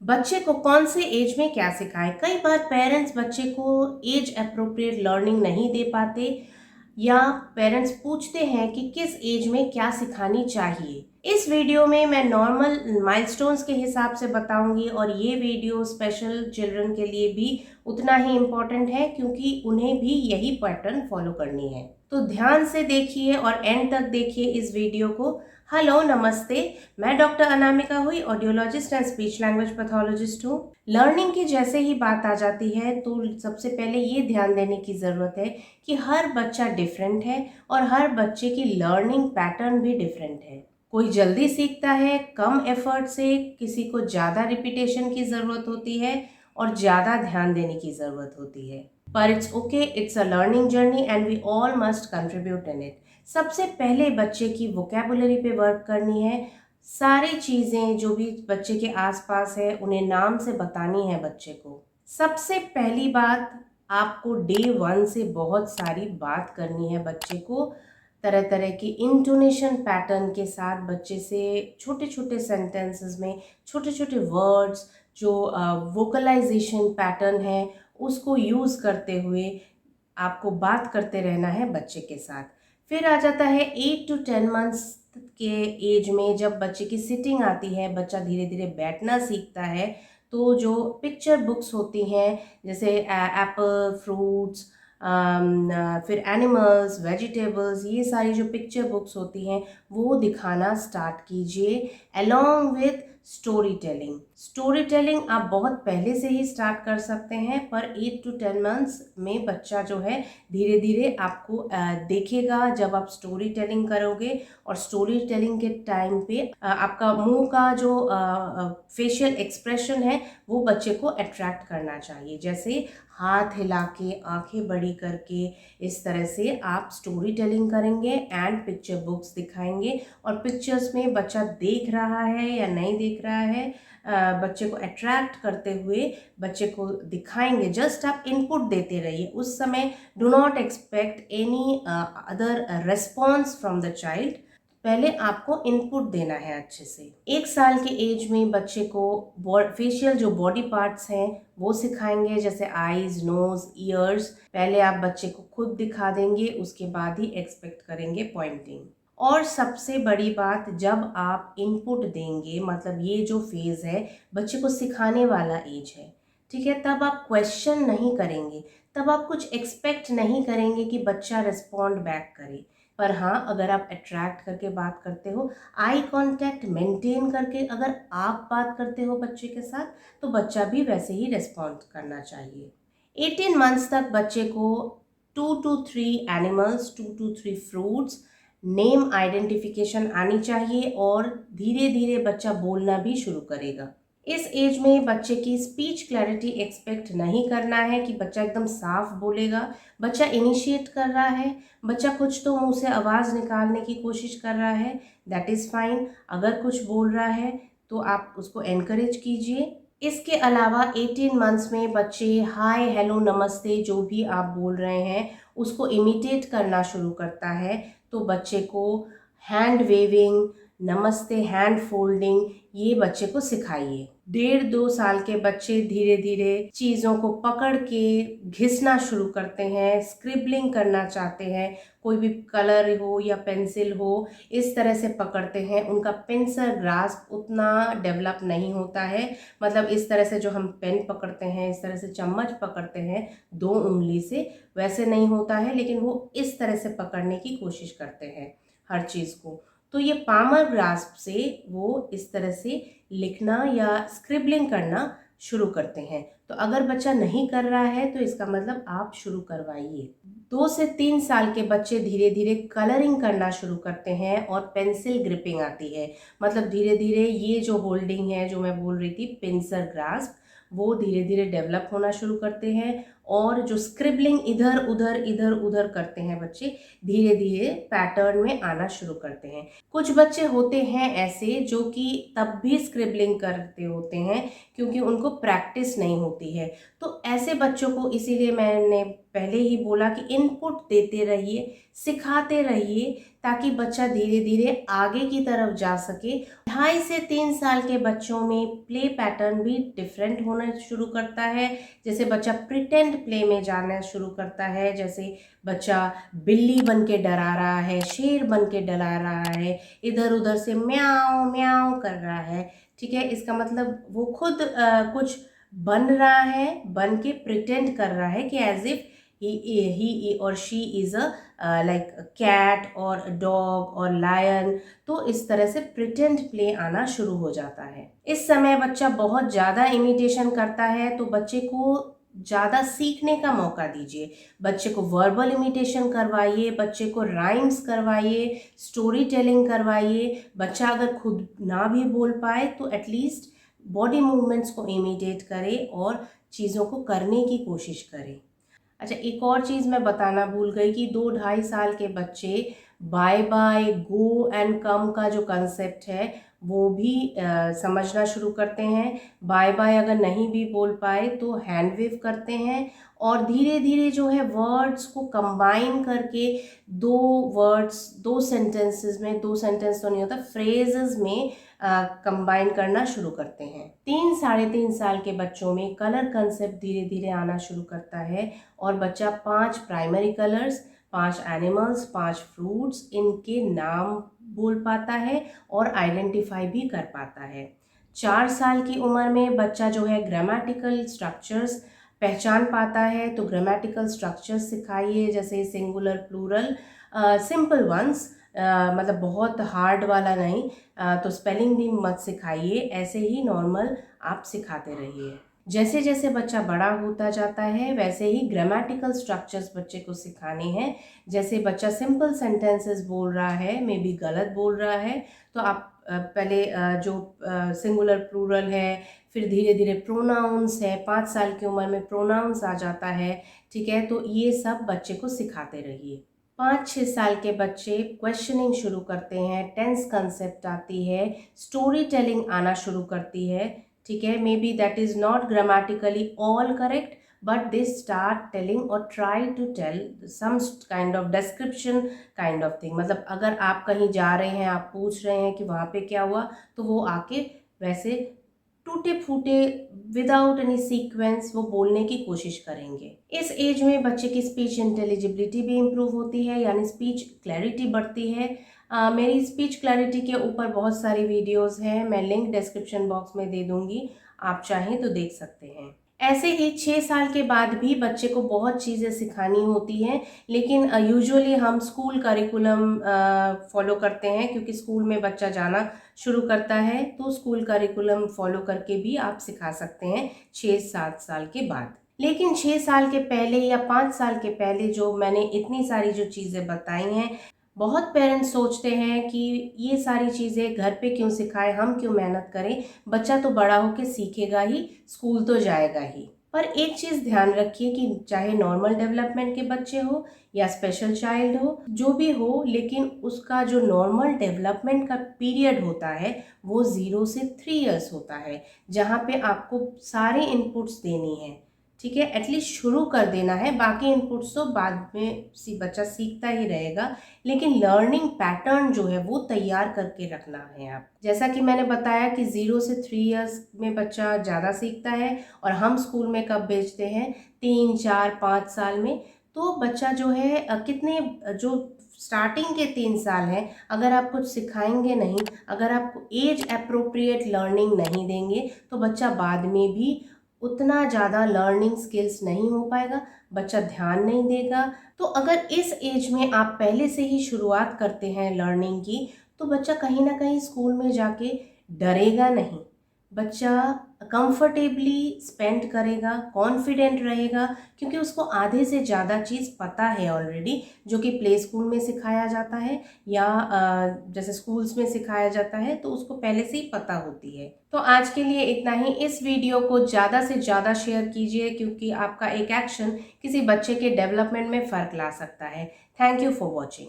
बच्चे को कौन से एज में क्या सिखाएं। कई बार पेरेंट्स बच्चे को एज अप्रोप्रिएट लर्निंग नहीं दे पाते या पेरेंट्स पूछते हैं कि किस एज में क्या सिखानी चाहिए। इस वीडियो में मैं नॉर्मल माइलस्टोन्स के हिसाब से बताऊंगी और ये वीडियो स्पेशल चिल्ड्रन के लिए भी उतना ही इम्पोर्टेंट है क्योंकि उन्हें भी यही पैटर्न फॉलो करनी है। तो ध्यान से देखिए और एंड तक देखिए इस वीडियो को। हेलो नमस्ते, मैं डॉक्टर अनामिका हुई, audiologist and speech language pathologist हूँ। लर्निंग की जैसे ही बात आ जाती है तो सबसे पहले ये ध्यान देने की ज़रूरत है कि हर बच्चा डिफरेंट है और हर बच्चे की लर्निंग पैटर्न भी डिफरेंट है। कोई जल्दी सीखता है कम एफर्ट से, किसी को ज़्यादा रिपीटेशन की ज़रूरत होती है और ज़्यादा ध्यान देने की ज़रूरत होती है। पर it's okay, it's a learning journey and we all must contribute in it. सबसे पहले बच्चे की वोकेबुलरी पे वर्क करनी है। सारी चीज़ें जो भी बच्चे के आसपास है उन्हें नाम से बतानी है बच्चे को। सबसे पहली बात, आपको डे 1 से बहुत सारी बात करनी है बच्चे को। तरह तरह की इंटोनेशन पैटर्न के साथ बच्चे से छोटे छोटे सेंटेंसेस में छोटे छोटे वर्ड्स जो वोकलाइजेशन पैटर्न है उसको यूज़ करते हुए आपको बात करते रहना है बच्चे के साथ। फिर आ जाता है 8 to 10 मंथ्स के एज में, जब बच्चे की सिटिंग आती है, बच्चा धीरे धीरे बैठना सीखता है। तो जो पिक्चर बुक्स होती हैं जैसे एप्पल, फ्रूट्स, फिर एनिमल्स, वेजिटेबल्स, ये सारी जो पिक्चर बुक्स होती हैं वो दिखाना स्टार्ट कीजिए along with story telling. Story telling आप बहुत पहले से ही स्टार्ट कर सकते हैं, पर 8 to 10 मंथ्स में बच्चा जो है धीरे धीरे आपको देखेगा जब आप स्टोरी टेलिंग करोगे। और स्टोरी टेलिंग के टाइम पे आपका मुंह का जो फेशियल एक्सप्रेशन है वो बच्चे को अट्रैक्ट करना चाहिए। जैसे हाथ हिला के, आंखें बड़ी करके, इस तरह से आप स्टोरी टेलिंग करेंगे एंड पिक्चर बुक्स दिखाएंगे। और पिक्चर्स में बच्चा देख रहा है या नहीं देख रहा है, बच्चे को अट्रैक्ट करते हुए बच्चे को दिखाएंगे। जस्ट आप इनपुट देते रहिए उस समय। Do not expect any other response from the child. पहले आपको इनपुट देना है अच्छे से। 1 साल के एज में बच्चे को फेशियल जो बॉडी पार्ट्स हैं वो सिखाएंगे, जैसे आईज, नोज, ईयर्स। पहले आप बच्चे को खुद दिखा देंगे, उसके बाद ही एक्सपेक्ट करेंगे पॉइंटिंग। और सबसे बड़ी बात, जब आप इनपुट देंगे, मतलब ये जो फेज है बच्चे को सिखाने वाला एज है, ठीक है, तब आप क्वेश्चन नहीं करेंगे, तब आप कुछ एक्सपेक्ट नहीं करेंगे कि बच्चा रिस्पॉन्ड बैक करे। पर हाँ, अगर आप अट्रैक्ट करके बात करते हो, आई कांटेक्ट मेंटेन करके अगर आप बात करते हो बच्चे के साथ, तो बच्चा भी वैसे ही रिस्पॉन्ड करना चाहिए। 18 मंथ्स तक बच्चे को 2 to 3 animals, 2 to 3 fruits, name identification आनी चाहिए और धीरे धीरे बच्चा बोलना भी शुरू करेगा। इस एज में बच्चे की स्पीच क्लैरिटी एक्सपेक्ट नहीं करना है कि बच्चा एकदम साफ बोलेगा। बच्चा इनिशिएट कर रहा है, बच्चा कुछ तो मुंह से आवाज़ निकालने की कोशिश कर रहा है, दैट इज़ फाइन। अगर कुछ बोल रहा है तो आप उसको एनकरेज कीजिए। इसके अलावा 18 मंथ्स में बच्चे हाय, हेलो, नमस्ते जो भी आप बोल रहे हैं उसको इमिटेट करना शुरू करता है। तो बच्चे को हैंड वेविंग, नमस्ते, हैंड फोल्डिंग, ये बच्चे को सिखाइए। 1.5-2 साल के बच्चे धीरे धीरे चीज़ों को पकड़ के घिसना शुरू करते हैं, स्क्रिबलिंग करना चाहते हैं। कोई भी कलर हो या पेंसिल हो, इस तरह से पकड़ते हैं। उनका पिंसर ग्रास्प उतना डेवलप नहीं होता है, मतलब इस तरह से जो हम पेन पकड़ते हैं, इस तरह से चम्मच पकड़ते हैं 2 उंगली से, वैसे नहीं होता है, लेकिन वो इस तरह से पकड़ने की कोशिश करते हैं हर चीज़ को। तो ये पामर ग्रास्प से वो इस तरह से लिखना या स्क्रिबलिंग करना शुरू करते हैं। तो अगर बच्चा नहीं कर रहा है तो इसका मतलब आप शुरू करवाइए। 2 से 3 साल के बच्चे धीरे धीरे कलरिंग करना शुरू करते हैं और पेंसिल ग्रिपिंग आती है। मतलब धीरे धीरे ये जो होल्डिंग है, जो मैं बोल रही थी पिंसर ग्रास्प, वो धीरे धीरे डेवलप होना शुरू करते हैं। और जो स्क्रिबलिंग इधर उधर करते हैं बच्चे, धीरे धीरे पैटर्न में आना शुरू करते हैं। कुछ बच्चे होते हैं ऐसे जो कि तब भी स्क्रिबलिंग करते होते हैं क्योंकि उनको प्रैक्टिस नहीं होती है। तो ऐसे बच्चों को इसीलिए मैंने पहले ही बोला कि इनपुट देते रहिए, सिखाते रहिए, ताकि बच्चा धीरे धीरे आगे की तरफ जा सके। 2.5 से 3 साल के बच्चों में प्ले पैटर्न भी डिफरेंट होना शुरू करता है। जैसे बच्चा प्रिटेंड प्ले में जाना शुरू करता है, जैसे बच्चा बिल्ली बन के डरा रहा है, शेर बन के डरा रहा है, इधर उधर से म्याऊं म्याऊं कर रहा है। ठीक है, इसका मतलब वो खुद कुछ बन रहा है, बन के प्रिटेंड कर रहा है कि as if he or she is a like cat और डॉग और लायन। तो इस तरह से प्रिटेंड प्ले आना शुरू हो जाता है। इस समय बच्चा बहुत ज़्यादा इमिटेशन करता है, तो बच्चे को ज़्यादा सीखने का मौका दीजिए। बच्चे को वर्बल इमिटेशन करवाइए, बच्चे को राइम्स करवाइए, स्टोरी टेलिंग करवाइए। बच्चा अगर खुद ना भी बोल पाए तो एटलीस्ट बॉडी मूवमेंट्स को इमिटेट करे और चीज़ों को करने की कोशिश करे। अच्छा, एक और चीज़ मैं बताना भूल गई कि 2-2.5 साल के बच्चे bye bye, go and come का जो कंसेप्ट है वो भी समझना शुरू करते हैं। बाय बाय अगर नहीं भी बोल पाए तो हैंड वेव करते हैं, और धीरे धीरे जो है वर्ड्स को कंबाइन करके दो वर्ड्स, दो सेंटेंसेस में, दो सेंटेंस तो नहीं होता, फ्रेजेस में कंबाइन करना शुरू करते हैं। 3-3.5 साल के बच्चों में कलर कंसेप्ट धीरे धीरे आना शुरू करता है, और बच्चा 5 प्राइमरी कलर्स, 5 एनिमल्स, 5 फ्रूट्स, इनके नाम बोल पाता है और आइडेंटिफाई भी कर पाता है। 4 साल की उम्र में बच्चा जो है ग्रामेटिकल स्ट्रक्चर्स पहचान पाता है, तो ग्रामेटिकल स्ट्रक्चर्स सिखाइए, जैसे सिंगुलर, प्लूरल, सिंपल वंस, मतलब बहुत हार्ड वाला नहीं। तो स्पेलिंग भी मत सिखाइए, ऐसे ही नॉर्मल आप सिखाते रहिए। जैसे जैसे बच्चा बड़ा होता जाता है वैसे ही ग्रामेटिकल स्ट्रक्चर्स बच्चे को सिखाने हैं। जैसे बच्चा सिंपल सेंटेंसेस बोल रहा है, मे बी गलत बोल रहा है, तो आप पहले जो सिंगुलर, प्लूरल है, फिर धीरे धीरे प्रोनाउंस है, 5 साल की उम्र में प्रोनाउंस आ जाता है। ठीक है, तो ये सब बच्चे को सिखाते रहिए। 5-6 साल के बच्चे क्वेश्चनिंग शुरू करते हैं, टेंस कंसेप्ट आती है, स्टोरी टेलिंग आना शुरू करती है। ठीक है, maybe that is not grammatically all correct, but they start telling और try to tell some kind of description kind of thing. मतलब अगर आप कहीं जा रहे हैं, आप पूछ रहे हैं कि वहाँ पे क्या हुआ, तो वो आके वैसे टूटे फूटे विदाउट एनी सीक्वेंस वो बोलने की कोशिश करेंगे। इस एज में बच्चे की स्पीच इंटेलिजिबिलिटी भी इम्प्रूव होती है, यानी स्पीच क्लैरिटी बढ़ती है। मेरी स्पीच क्लैरिटी के ऊपर बहुत सारी वीडियोस हैं, मैं लिंक डिस्क्रिप्शन बॉक्स में दे दूंगी, आप चाहें तो देख सकते हैं। ऐसे ही 6 साल के बाद भी बच्चे को बहुत चीज़ें सिखानी होती हैं, लेकिन यूजुअली हम स्कूल करिकुलम फॉलो करते हैं, क्योंकि स्कूल में बच्चा जाना शुरू करता है, तो स्कूल करिकुलम फॉलो करके भी आप सिखा सकते हैं 6-7 साल के बाद। लेकिन 6 साल के पहले या 5 साल के पहले जो मैंने इतनी सारी जो चीज़ें बताई हैं, बहुत पेरेंट्स सोचते हैं कि ये सारी चीज़ें घर पे क्यों सिखाएं, हम क्यों मेहनत करें, बच्चा तो बड़ा होके सीखेगा ही, स्कूल तो जाएगा ही। पर एक चीज़ ध्यान रखिए कि चाहे नॉर्मल डेवलपमेंट के बच्चे हो या स्पेशल चाइल्ड हो, जो भी हो, लेकिन उसका जो नॉर्मल डेवलपमेंट का पीरियड होता है वो 0 से 3 इयर्स होता है, जहाँ पे आपको सारे इनपुट्स देनी है। ठीक है, एटलीस्ट शुरू कर देना है, बाकी इनपुट्स तो बाद में बच्चा सीखता ही रहेगा, लेकिन लर्निंग पैटर्न जो है वो तैयार करके रखना है आप। जैसा कि मैंने बताया कि 0 से 3 इयर्स में बच्चा ज़्यादा सीखता है, और हम स्कूल में कब भेजते हैं, 3, 4, 5 साल में। तो बच्चा जो है कितने जो स्टार्टिंग के 3 साल हैं, अगर आप कुछ सिखाएंगे नहीं, अगर आप एज अप्रोप्रिएट लर्निंग नहीं देंगे, तो बच्चा बाद में भी उतना ज़्यादा लर्निंग स्किल्स नहीं हो पाएगा, बच्चा ध्यान नहीं देगा। तो अगर इस एज में आप पहले से ही शुरुआत करते हैं लर्निंग की, तो बच्चा कहीं ना कहीं स्कूल में जाके डरेगा नहीं, बच्चा कंफर्टेबली स्पेंड करेगा, कॉन्फिडेंट रहेगा, क्योंकि उसको आधे से ज़्यादा चीज़ पता है ऑलरेडी, जो कि प्ले स्कूल में सिखाया जाता है या जैसे स्कूल्स में सिखाया जाता है, तो उसको पहले से ही पता होती है। तो आज के लिए इतना ही। इस वीडियो को ज़्यादा से ज़्यादा शेयर कीजिए, क्योंकि आपका एक एक्शन किसी बच्चे के डेवलपमेंट में फ़र्क ला सकता है। Thank you for watching.